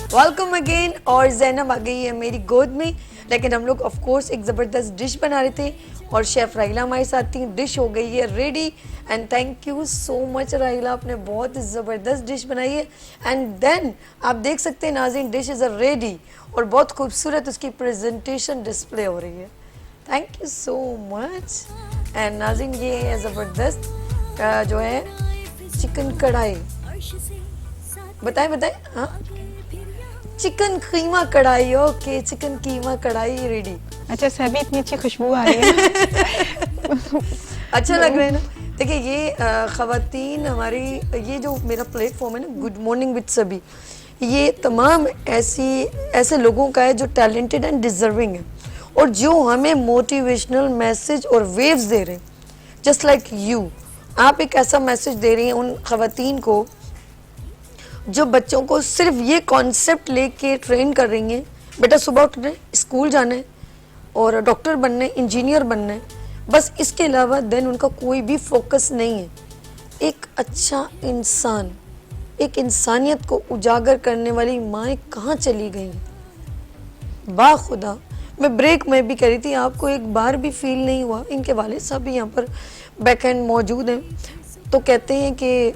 Welcome again. और ज़ैनब आ गई है मेरी गोद में. लेकिन हम लोग ऑफ कोर्स एक ज़बरदस्त डिश बना रहे थे और शेफ़ राहिला हमारे साथ थी. डिश हो गई है ready and thank you so much राहिला, आपने बहुत ज़बरदस्त डिश बनाई है. एंड देन आप देख सकते हैं नाज़रीन, डिश इज़ रेडी और बहुत खूबसूरत उसकी प्रेजेंटेशन डिस्प्ले हो रही है. Thank you so much. And नाज़रीन ये है ज़बरदस्त जो है चिकन कढ़ाई. बताएं बताएं. हाँ, चिकन कीमा कढ़ाई. ओके, चिकन कीमा कढ़ाई रेडी. अच्छा सभी इतनी अच्छी खुशबू आ रही है. अच्छा लग रहा है ना. देखिए ये ख़वातीन हमारी, ये जो मेरा प्लेटफॉर्म है ना गुड मॉर्निंग विद सभी, ये तमाम ऐसे लोगों का है जो टैलेंटेड एंड डिज़र्विंग है और जो हमें मोटिवेशनल मैसेज और वेव्स दे रहे हैं. जस्ट लाइक यू, आप एक ऐसा मैसेज दे रही हैं उन ख़वातीन को जो बच्चों को सिर्फ ये कॉन्सेप्ट लेके ट्रेन कर रही हैं, बेटा सुबह उठना है, स्कूल जाना है और डॉक्टर बनना है, इंजीनियर बनना है, बस इसके अलावा देन उनका कोई भी फोकस नहीं है. एक अच्छा इंसान, एक इंसानियत को उजागर करने वाली माएँ कहाँ चली गई. बा खुदा, मैं ब्रेक में भी कह रही थी, आपको एक बार भी फील नहीं हुआ. इनके वालिद साहब भी यहाँ पर बैक एंड मौजूद हैं, तो कहते हैं कि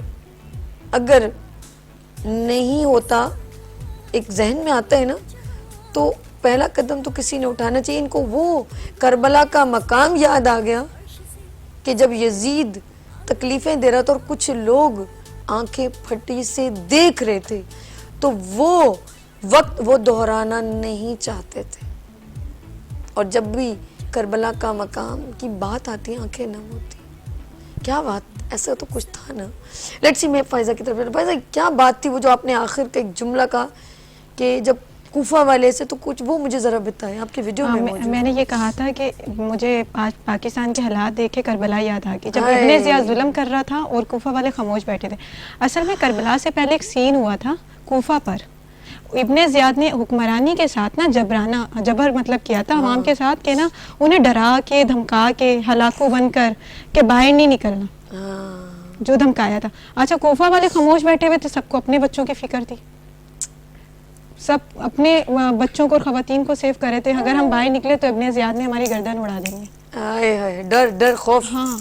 अगर नहीं होता, एक जहन में आता है ना, तो पहला कदम तो किसी ने उठाना चाहिए. इनको वो करबला का मकाम याद आ गया कि जब यजीद तकलीफ़ें दे रहा था और कुछ लोग आंखें फटी से देख रहे थे, तो वो वक्त वो दोहराना नहीं चाहते थे. और जब भी करबला का मकाम की बात आती है आंखें नम होती. क्या बात, ऐसा तो कुछ था ना. लेट्स सी, मैं फायजा की तरफ. फायजा क्या बात थी वो जो आपने आखिर का एक जुमला कहा कि जब कूफा वाले से, तो कुछ वो मुझे ज़रा बताएं. आपकी वीडियो में मौजूद. मैंने ये कहा था कि मुझे आज पाकिस्तान के हालात देखे करबला याद आ गई, जब इब्ने ज़ियाद जुल्म कर रहा था और कूफा वाले खामोश बैठे थे. असल में करबला से पहले एक सीन हुआ था कूफा पर. इब्ने ज़ियाद ने हुक्मरानी के साथ ना जबर मतलब किया था अवाम के साथ कि ना उन्हें डरा के धमका के हलाकू बनकर के बाहर नहीं निकलना, जो धमकाया था. अच्छा, कोफा वाले खामोश बैठे हुए थे, सबको अपने बच्चों की फिक्र थी, सब अपने बच्चों को और ख़वातीन को सेव कर रहे थे. अगर हम बाहर निकले तो इब्ने ज़ियाद ने हमारी गर्दन उड़ा देंगे. आए हाय, डर डर खौफ. हाँ,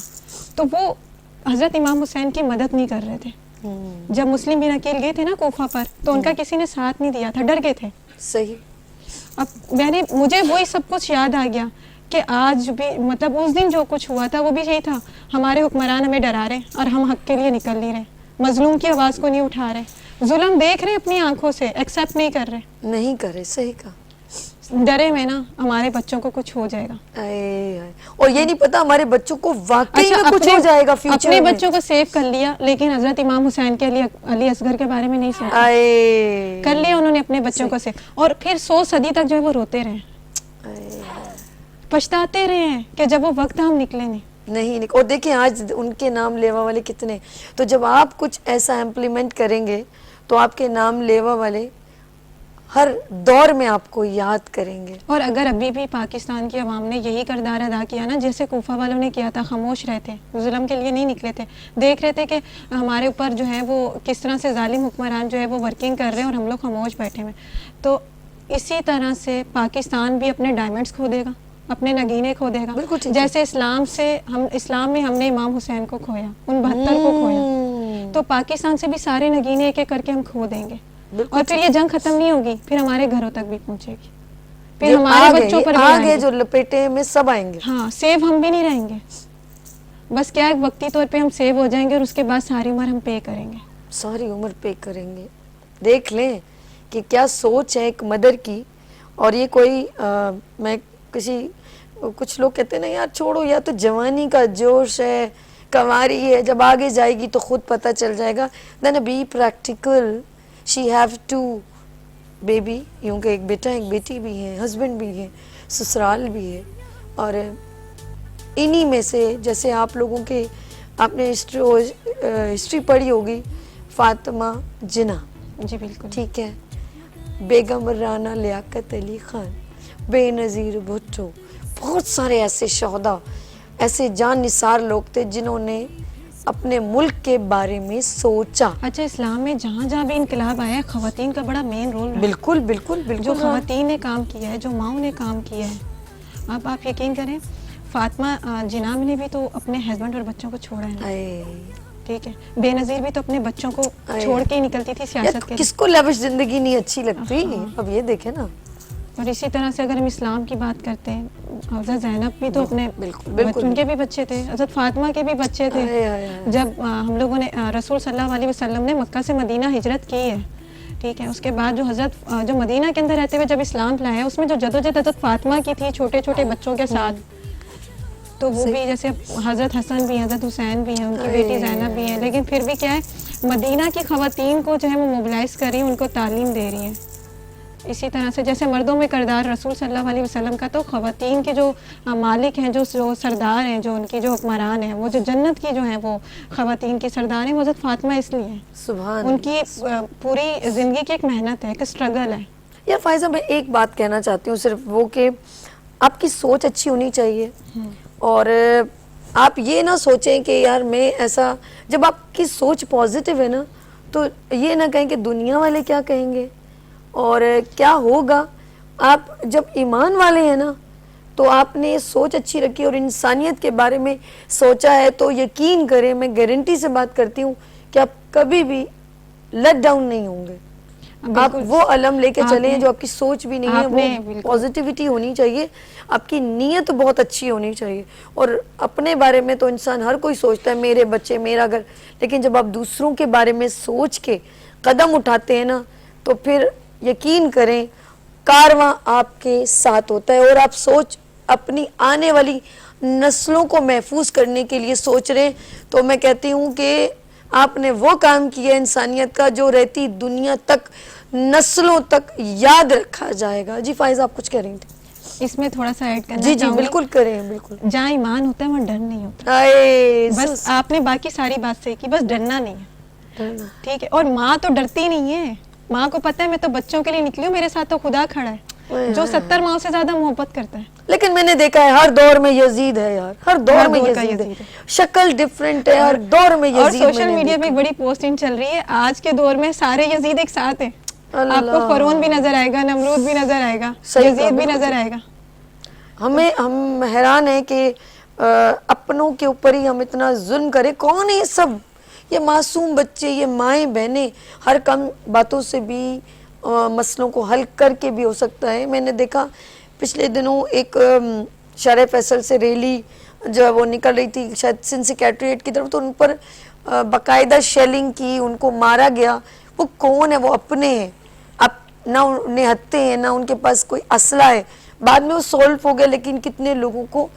तो वो हज़रत इमाम हुसैन की मदद नहीं कर रहे थे. जब मुस्लिम बिन अकील गए थे ना कोफा पर, तो उनका किसी ने साथ नहीं दिया था, डर गए थे. सही. अब मुझे वही सब कुछ याद आ गया कि आज भी मतलब उस दिन जो कुछ हुआ था वो भी यही था. हमारे हुक्मरान हमें डरा रहे और हम हक के लिए निकल नहीं रहे, मजलूम की आवाज़ को नहीं उठा रहे, जुल्म देख रहे अपनी आंखों से, एक्सेप्ट नहीं कर रहे. नहीं करे. सही कहा. डरे में ना हमारे बच्चों को कुछ हो जाएगा. और ये नहीं पता हमारे बच्चों को वाकई में कुछ हो जाएगा फ्यूचर में. अपने बच्चों को सेव कर लिया, लेकिन हजरत इमाम हुसैन के अली असगर के बारे में नहीं सोचा. कर लिया उन्होंने अपने बच्चों को सेव, और फिर 100 सदी तक जो है वो रोते रहे, पछताते रहे हैं कि जब वो वक्त हम निकले नहीं. और देखिए आज उनके नाम लेवा वाले कितने. तो जब आप कुछ ऐसा इम्प्लीमेंट करेंगे तो आपके नाम लेवा वाले हर दौर में आपको याद करेंगे. और अगर अभी भी पाकिस्तान की आवाम ने यही किरदार अदा किया ना जैसे कूफा वालों ने किया था, खामोश रहे थे, जुल्म के लिए नहीं निकले थे, देख रहे थे कि हमारे ऊपर जो है वो किस तरह से जालिम हुक्मरान जो है वो वर्किंग कर रहे हैं और हम लोग खामोश बैठे हुए, तो इसी तरह से पाकिस्तान भी अपने डायमंड्स खो देगा, अपने नगीने खो देगा. जैसे इस्लाम में हमने इमाम हुसैन को खोया, उन 72 को खोया, तो पाकिस्तान से भी सारे नगीने एक एक करके हम खो देंगे. और फिर ये जंग खत्म नहीं होगी, फिर हमारे घरों तक भी पहुंचेगी, फिर हमारे बच्चों पर भी आगे जो लपेटे में सब आएंगे. हाँ, सेव हम भी नहीं रहेंगे. बस क्या वक्ती तौर पे हम सेव हो जाएंगे और उसके बाद सारी उम्र हम पे करेंगे. सारी उम्र पे करेंगे. देख लें कि क्या सोच है एक मदर की. और ये कोई कुछ लोग कहते हैं ना यार छोड़ो, या तो जवानी का जोश है, कंवारी है, जब आगे जाएगी तो खुद पता चल जाएगा. Then be practical. She have two baby, यूँ कि एक बेटा एक बेटी भी है, हस्बैंड भी है, ससुराल भी है. और इन्हीं में से जैसे आप लोगों के आपने हिस्ट्री पढ़ी होगी, फातिमा जिन्ना. जी बिल्कुल ठीक है. बेगम राना लियाकत अली खान, बेनज़ीर भुट्टो, बहुत सारे ऐसे शोहदा, ऐसे जान निसार लोग थे जिन्होंने اپنے ملک کے بارے میں سوچا. اچھا اسلام میں جہاں جہاں بھی انقلاب آیا ہے خواتین کا بڑا مین رول رہا ہے. بالکل بالکل بالکل. جو خواتین نے کام کیا ہے, جو ماؤں نے کام کیا ہے. اب آپ یقین کریں فاطمہ جناب نے بھی تو اپنے ہسبینڈ اور بچوں کو چھوڑا ہے نا. ٹھیک ہے, بے نظیر بھی تو اپنے بچوں کو چھوڑ کے ہی نکلتی تھی سیاست کے لیے. کس کو لیوش زندگی نہیں اچھی لگتی. اب یہ دیکھیں نا. اور اسی طرح سے اگر ہم اسلام کی بات کرتے ہیں, حضرت زینب بھی تو اپنے ان کے بھی بچے تھے, حضرت فاطمہ کے بھی بچے تھے. جب ہم لوگوں نے رسول صلی اللہ علیہ وسلم نے مکہ سے مدینہ ہجرت کی ہے, ٹھیک ہے, اس کے بعد جو مدینہ کے اندر رہتے ہوئے جب اسلام لایا اس میں جو جدوجہد حضرت فاطمہ کی تھی چھوٹے چھوٹے بچوں کے ساتھ, تو وہ بھی جیسے حضرت حسن بھی ہیں, حضرت حسین بھی ہیں, ان کی بیٹی زینب بھی ہیں, لیکن پھر بھی کیا ہے مدینہ کی خواتین کو جو ہے وہ موبلائز کر رہی ہیں, ان کو تعلیم دے رہی ہیں. اسی طرح سے جیسے مردوں میں کردار رسول صلی اللہ علیہ وسلم کا, تو خواتین کے جو مالک ہیں, جو سردار ہیں, جو ان کی جو حکمران ہیں, وہ جو جنت کی جو ہیں وہ خواتین کی سردار ہیں, وہ حضرت فاطمہ اس لیے ہیں. سبحان. ان کی پوری زندگی کی ایک محنت ہے, ایک اسٹرگل ہے. یا فائزہ میں ایک بات کہنا چاہتی ہوں صرف وہ کہ آپ کی سوچ اچھی ہونی چاہیے, اور آپ یہ نہ سوچیں کہ یار میں ایسا, جب آپ کی سوچ پازیٹیو ہے نا تو یہ نہ کہیں کہ دنیا والے کیا کہیں گے اور کیا ہوگا. آپ جب ایمان والے ہیں نا تو آپ نے سوچ اچھی رکھی اور انسانیت کے بارے میں سوچا ہے, تو یقین کریں میں گارنٹی سے بات کرتی ہوں کہ آپ کبھی بھی لیٹ ڈاؤن نہیں ہوں گے. آپ وہ علم لے کے چلیں جو آپ کی سوچ بھی نہیں ہے, وہ پازیٹیوٹی ہونی چاہیے, آپ کی نیت بہت اچھی ہونی چاہیے. اور اپنے بارے میں تو انسان ہر کوئی سوچتا ہے میرے بچے, میرا گھر, لیکن جب آپ دوسروں کے بارے میں سوچ کے قدم اٹھاتے ہیں نا تو پھر یقین کریں کارواں آپ کے ساتھ ہوتا ہے. اور آپ سوچ اپنی آنے والی نسلوں کو محفوظ کرنے کے لیے سوچ رہے ہیں, تو میں کہتی ہوں کہ آپ نے وہ کام کیا انسانیت کا جو رہتی دنیا تک نسلوں تک یاد رکھا جائے گا. جی فائزہ آپ کچھ کہہ رہی تھیں. اس میں تھوڑا سا ایڈ کرنا جی جی بالکل کریں. بالکل جہاں ایمان ہوتا ہے وہاں ڈر نہیں ہوتا. بس آپ نے باقی ساری بات صحیح کی, بس ڈرنا نہیں ہے, ٹھیک ہے. اور ماں تو ڈرتی نہیں ہے, ماں کو پتہ ہے میں تو بچوں کے لیے نکلی ہوں, میرے ساتھ تو خدا کھڑا ہے جو 70 ماؤں سے زیادہ محبت کرتا ہے. لیکن میں نے دیکھا ہے ہر دور میں یزید ہے یار, ہر دور میں یزید ہے, شکل ڈیفرنٹ ہے, ہر دور میں یزید. اور سوشل میڈیا پہ ایک بڑی پوسٹنگ چل رئی ہے, آج کے دور میں سارے یزید ایک ساتھ ہیں. آپ کو فرعون بھی نظر آئے گا, نمرود بھی نظر آئے گا, یزید بھی نظر آئے گا. ہم حیران ہیں کہ اپنوں کے اوپر ہی ہم اتنا ظلم کریں. کون ہے یہ سب, یہ معصوم بچے, یہ مائیں بہنیں, ہر کم باتوں سے بھی مسئلوں کو حل کر کے بھی ہو سکتا ہے. میں نے دیکھا پچھلے دنوں ایک شارع فیصل سے ریلی جو وہ نکل رہی تھی شاید سندھ سیکریٹریٹ کی طرف, تو ان پر باقاعدہ شیلنگ کی, ان کو مارا گیا. وہ کون ہے, وہ اپنے ہیں, اب نہ انہیں ہتھے ہیں نہ ان کے پاس کوئی اسلحہ ہے. بعد میں وہ سولو ہو گیا, لیکن کتنے لوگوں کو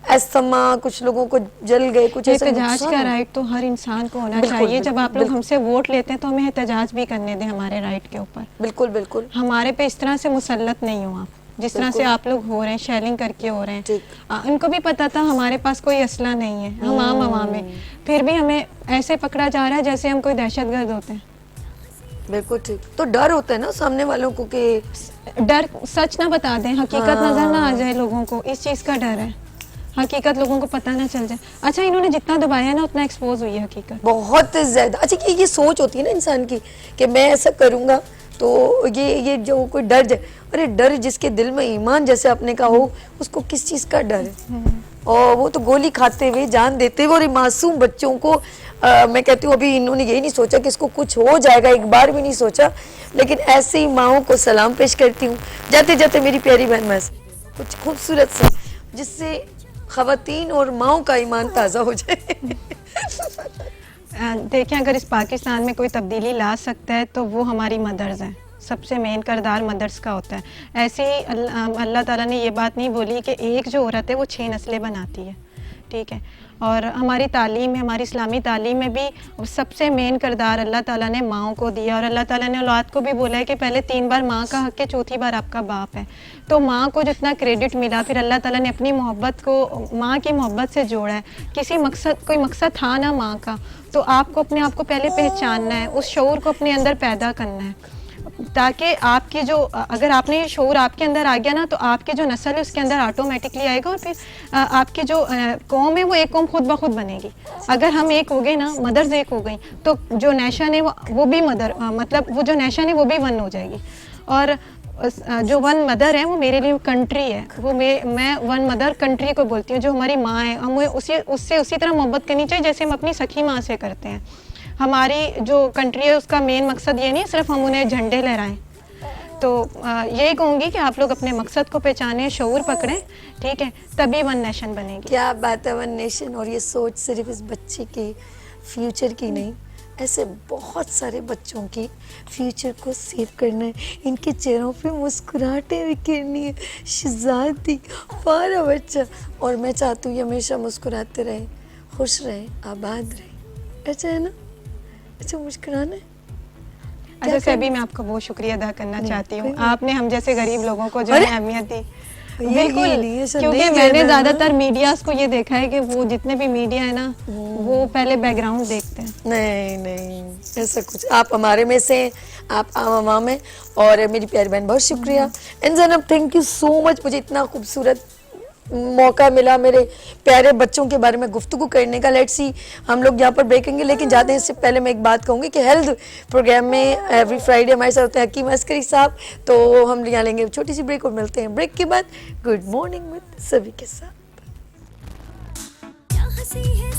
استھما, کچھ لوگوں کو جل گئے, کچھ ایسے. احتجاج کا رائٹ تو ہر انسان کو ہونا چاہیے. جب آپ لوگ ہم سے ووٹ لیتے ہیں تو ہمیں احتجاج بھی کرنے دیں ہمارے رائٹ کے اوپر. بالکل بالکل. ہمارے پہ اس طرح سے مسلط نہیں ہو آپ جس طرح سے آپ لوگ ہو رہے ہیں, شیلنگ کر کے ہو رہے ہیں. ان کو بھی پتا تھا ہمارے پاس کوئی اسلحہ نہیں ہے, ہم عام عوام ہیں, پھر بھی ہمیں ایسے پکڑا جا رہا ہے جیسے ہم کوئی دہشت گرد ہوتے ہیں. بالکل ٹھیک. تو ڈر ہوتا ہے نا سامنے والوں کو کہ ڈر سچ نہ بتا دیں, حقیقت نظر نہ آ جائے لوگوں کو, اس چیز کا ڈر ہے. حقیقت لوگوں کو پتہ نہ چل جائے. اچھا انہوں نے جتنا دبایا ہے نا اتنا ایکسپوز ہوئی ہے حقیقت بہت زیادہ. اچھا یہ سوچ ہوتی ہے نا انسان کی کہ میں ایسا کروں گا تو یہ جو کوئی ڈر جائے, ارے ڈر جس کے دل میں ایمان جیسے آپ نے کہا ہو, اس کو کس چیز کا ڈر ہے. اور وہ تو گولی کھاتے ہوئے, جان دیتے ہوئے, اور معصوم بچوں کو میں کہتی ہوں ابھی انہوں نے یہی نہیں سوچا کہ اس کو کچھ ہو جائے گا, ایک بار بھی نہیں سوچا. لیکن ایسے ہی ماؤں کو سلام پیش کرتی ہوں. جاتے جاتے میری پیاری بہن میں کچھ خوبصورت سا جس سے خواتین اور ماؤں کا ایمان تازہ ہو جائے. دیکھیں اگر اس پاکستان میں کوئی تبدیلی لا سکتا ہے تو وہ ہماری مدرز ہیں. سب سے مین کردار مدرس کا ہوتا ہے. ایسے ہی اللہ تعالیٰ نے یہ بات نہیں بولی کہ ایک جو عورت ہے وہ 6 نسلیں بناتی ہے, ٹھیک ہے. اور ہماری تعلیم میں, ہماری اسلامی تعلیم میں بھی سب سے مین کردار اللہ تعالیٰ نے ماؤں کو دیا. اور اللہ تعالیٰ نے اولاد کو بھی بولا ہے کہ پہلے 3 بار ماں کا حق ہے, چوتھی بار آپ کا باپ ہے. تو ماں کو جتنا کریڈٹ ملا, پھر اللہ تعالیٰ نے اپنی محبت کو ماں کی محبت سے جوڑا ہے. کوئی مقصد تھا نا ماں کا, تو آپ کو اپنے آپ کو پہلے پہچاننا ہے, اس شعور کو اپنے اندر پیدا کرنا ہے. ताकि आपकी जो अगर आपने ये शऊर आपके अंदर आ गया ना, तो आपकी जो नस्ल है उसके अंदर ऑटोमेटिकली आएगा, और फिर आपकी जो कौम है वो एक कौम खुद ब खुद बनेगी. अगर हम एक हो गए ना, मदर्स एक हो गई, तो जो नेशन है वो भी मदर मतलब वो जो नेशन है वो भी वन हो जाएगी. और जो वन मदर है वो मेरे लिए कंट्री है, वो मैं वन मदर कंट्री को बोलती हूँ, जो हमारी माँ है. हमें उससे उसी तरह मोहब्बत करनी चाहिए जैसे हम अपनी सखी माँ से करते हैं. हमारी जो कंट्री है उसका मेन मकसद ये नहीं सिर्फ हम उन्हें झंडे लहराएं. तो यही कहूँगी कि आप लोग अपने मकसद को पहचानें, शऊर पकड़ें, ठीक है, तभी वन नेशन बनेगी. क्या बात है, वन नेशन. और ये सोच सिर्फ इस बच्चे के फ्यूचर की नहीं, ऐसे बहुत सारे बच्चों की फ्यूचर को सेव करना है. इनके चेहरों पे मुस्कुराहटें बिखेरनी है. शहजादी प्यारा बच्चा, और मैं चाहती हूँ ये हमेशा मुस्कुराते रहे, खुश रहे, आबाद रहे. अच्छा है ना? अच्छा, मुस्कुराना है. अच्छा सभी, मैं आपका बहुत शुक्रिया अदा करना चाहती हूँ. आपने हम जैसे गरीब लोगों को जो अरे! है अहमियत दी. ये बिल्कुल, नहीं, ऐसा क्योंकि नहीं मैंने कहना ज़्यादातर मीडियाज़ को ये देखा है कि वो जितने भी मीडिया है ना, वो पहले बैकग्राउंड देखते हैं. नहीं नहीं, ऐसा कुछ. आप हमारे में से हैं, आप आवाम में. और मेरी प्यारी बहन, बहुत शुक्रिया. And Zainab, thank you so much. मुझे इतना खूबसूरत मौका मिला मेरे प्यारे बच्चों के बारे में गुफ्तगू करने का. लेट्स सी, हम लोग यहाँ पर ब्रेकेंगे, लेकिन जाते हैं इससे पहले मैं एक बात कहूँगी कि हेल्थ प्रोग्राम में एवरी फ्राइडे हमारे साथ होते हैं हकीम अस्करी साहब. तो हम यहाँ लेंगे छोटी सी ब्रेक और मिलते हैं ब्रेक के बाद गुड मॉर्निंग विद सभी के साथ. क्या हंसी है